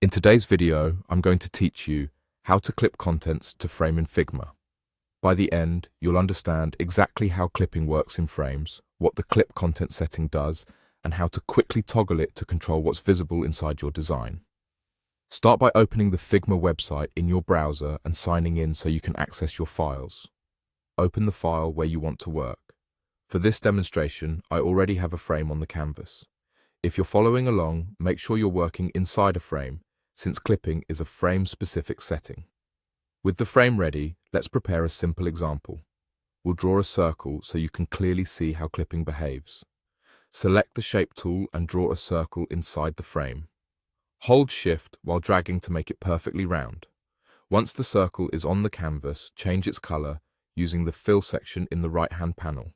In today's video, I'm going to teach you how to clip contents to frame in Figma. By the end, you'll understand exactly how clipping works in frames, what the clip content setting does, and how to quickly toggle it to control what's visible inside your design. Start by opening the Figma website in your browser and signing in so you can access your files. Open the file where you want to work. For this demonstration, I already have a frame on the canvas. If you're following along, make sure you're working inside a frame, since clipping is a frame-specific setting. With the frame ready, let's prepare a simple example. We'll draw a circle so you can clearly see how clipping behaves. Select the Shape tool and draw a circle inside the frame. Hold Shift while dragging to make it perfectly round. Once the circle is on the canvas, change its color using the Fill section in the right-hand panel.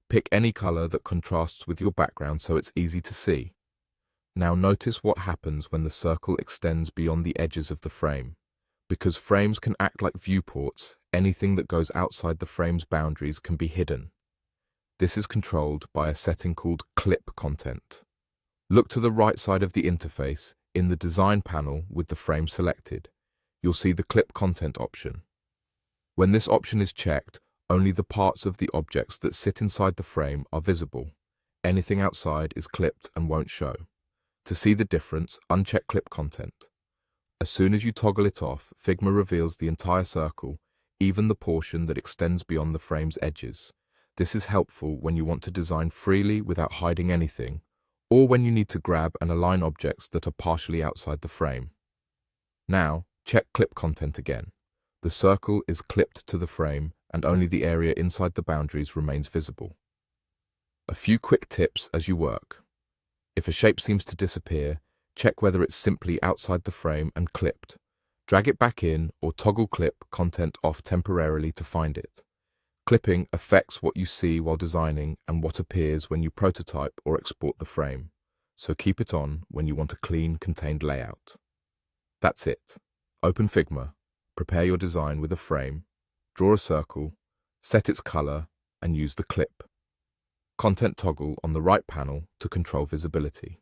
Pick any color that contrasts with your background so it's easy to see. Now notice what happens when the circle extends beyond the edges of the frame. Because frames can act like viewports, anything that goes outside the frame's boundaries can be hidden. This is controlled by a setting called Clip Content. Look to the right side of the interface in the Design panel with the frame selected. You'll see the Clip Content option. When this option is checked, only the parts of the objects that sit inside the frame are visible. Anything outside is clipped and won't show. To see the difference, uncheck Clip Content. As soon as you toggle it off, Figma reveals the entire circle, even the portion that extends beyond the frame's edges. This is helpful when you want to design freely without hiding anything, or when you need to grab and align objects that are partially outside the frame. Now, check Clip Content again. The circle is clipped to the frame, and only the area inside the boundaries remains visible. A few quick tips as you work. If a shape seems to disappear, check whether it's simply outside the frame and clipped. Drag it back in or toggle Clip Content off temporarily to find it. Clipping affects what you see while designing and what appears when you prototype or export the frame, so keep it on when you want a clean, contained layout. That's it. Open Figma, prepare your design with a frame, draw a circle, set its color, and use the Clip Content toggle on the right panel to control visibility.